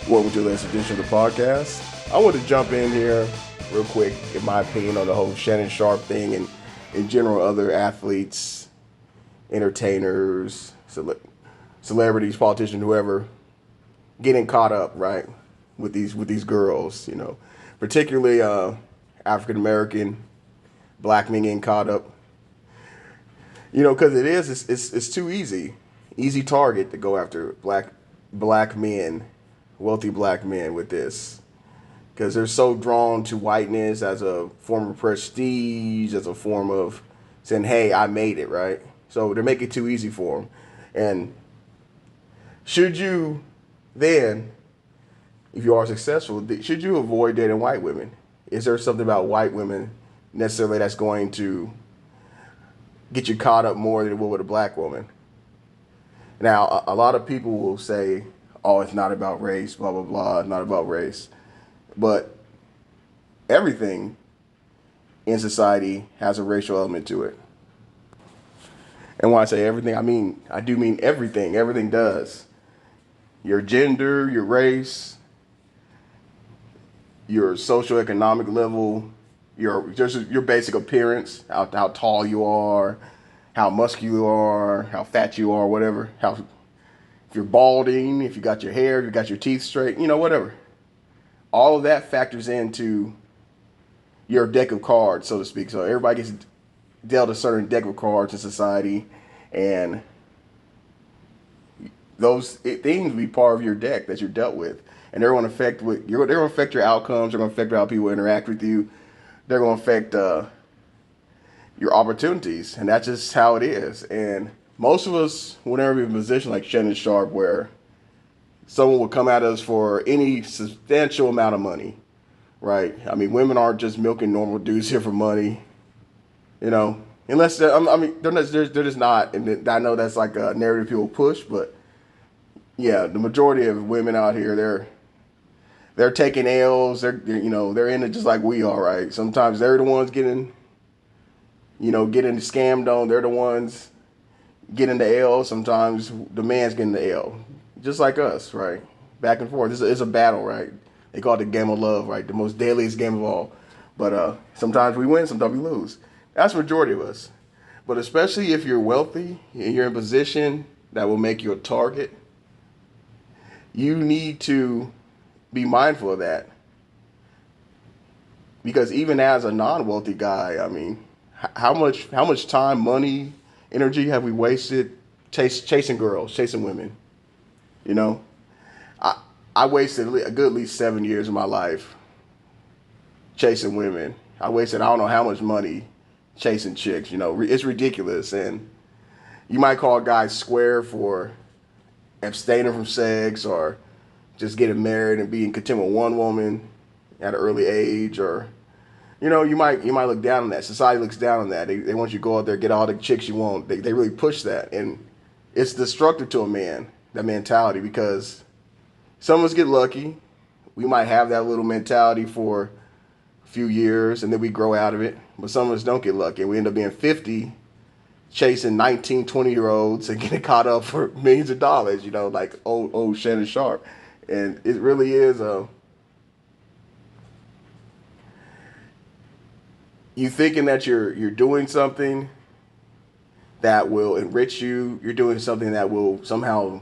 Welcome to the latest edition of the podcast. I want to jump in here real quick, in my opinion, on the whole Shannon Sharp thing and in general other athletes, entertainers, celebrities, politicians, whoever, getting caught up, right, with these girls, particularly African American black men getting caught up, because it's too easy target to go after black men, wealthy black men with this, because they're so drawn to whiteness as a form of prestige, as a form of saying, "Hey, I made it," right? So they make it too easy for them. And should you then, if you are successful, should you avoid dating white women? Is there something about white women necessarily that's going to get you caught up more than it will with a black woman? Now, a lot of people will say, "Oh, it's not about race, blah, blah, blah, it's not about race." But everything in society has a racial element to it. And when I say everything, I do mean everything. Everything does. Your gender, your race, your socioeconomic level, your basic appearance, how tall you are, how muscular you are, how fat you are, whatever, if you're balding, if you got your hair, if you got your teeth straight, whatever. All of that factors into your deck of cards, so to speak. So everybody gets dealt a certain deck of cards in society, and those things will be part of your deck that you're dealt with, and they're going to affect your outcomes. They're going to affect how people interact with you. They're going to affect your opportunities, and that's just how it is. And most of us will never be in a position like Shannon Sharp, where someone will come at us for any substantial amount of money, right? Women aren't just milking normal dudes here for money, unless they're just not. And I know that's like a narrative people push, but yeah, the majority of women out here, they're taking L's. They're in it just like we are, right? Sometimes they're the ones getting scammed on. They're the ones getting the L. Sometimes the man's getting the L, just like us, right? Back and forth. It's a battle, right? They call it the game of love, right? The most deadliest game of all. But sometimes we win, sometimes we lose. That's the majority of us. But especially if you're wealthy and you're in a position that will make you a target, you need to be mindful of that. Because even as a non-wealthy guy, how much time, money, energy have we wasted chasing girls, chasing women? I wasted a good at least 7 years of my life chasing women. I wasted I don't know how much money chasing chicks. It's ridiculous. And you might call guys square for abstaining from sex or just getting married and being content with one woman at an early age, or you might look down on that. Society looks down on that. They want you to go out there, get all the chicks you want. They really push that, and it's destructive to a man, that mentality, because some of us get lucky. We might have that little mentality for a few years and then we grow out of it. But some of us don't get lucky. We end up being 50, chasing 19, 20-year-olds and getting caught up for millions of dollars, like old Shannon Sharp. And it really is you thinking that you're doing something that will enrich you. You're doing something that will somehow,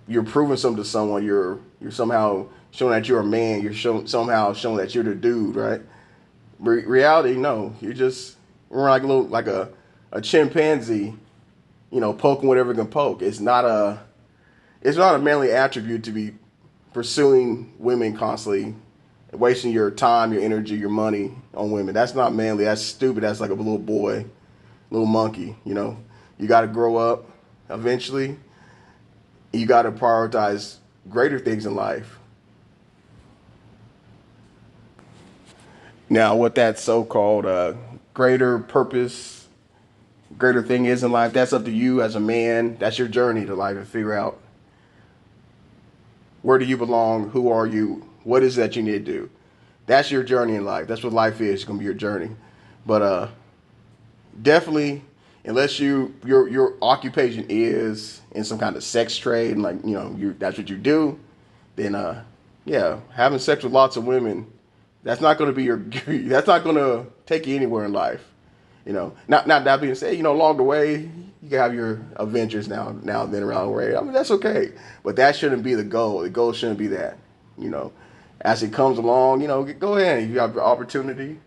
you're proving something to someone. You're somehow showing that you're a man. You're somehow showing that you're the dude, right? Reality, no. We're like a chimpanzee, poking whatever it can poke. It's not a manly attribute to be pursuing women constantly, wasting your time, your energy, your money on women. That's not manly. That's stupid. That's like a little boy, little monkey. You got to grow up eventually. You got to prioritize greater things in life. Now, what that so-called greater purpose, greater thing is in life, that's up to you as a man. That's your journey to life, to figure out where do you belong, who are you, what is that you need to do. That's your journey in life. That's what life is. It's going to be your journey. But definitely, unless your occupation is in some kind of sex trade, and that's what you do, then yeah, having sex with lots of women, that's not going to be your that's not going to take you anywhere in life. Not that being said, along the way you can have your adventures now and then around the way. I mean, that's okay, but that shouldn't be the goal. The goal shouldn't be that. You know, as it comes along, go ahead. If you have the opportunity,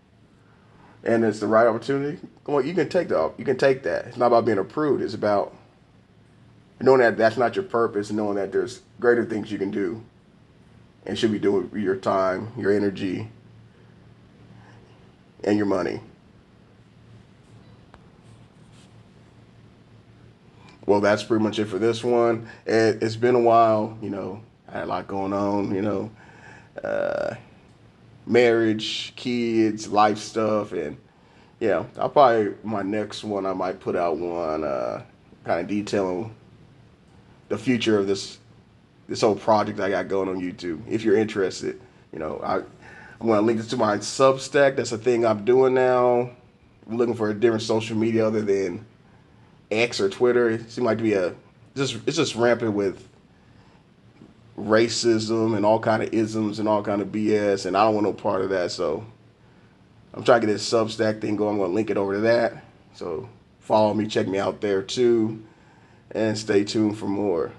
and it's the right opportunity, come on, you can take that. It's not about being a prude. It's about knowing that that's not your purpose, and knowing that there's greater things you can do, and should be doing with your time, your energy, and your money. Well, that's pretty much it for this one. It's been a while. I had a lot going on. Uh, marriage, kids, life stuff, and yeah, I'll probably my next one. I might put out one kind of detailing the future of this whole project I got going on YouTube. If you're interested, I'm going to link this to my Substack. That's a thing I'm doing now. I'm looking for a different social media other than X or Twitter. It seems like to be it's just rampant with racism and all kind of isms and all kind of BS, and I don't want no part of that. So I'm trying to get this Substack thing going. I'm going to link it over to that. So follow me, check me out there too, and stay tuned for more.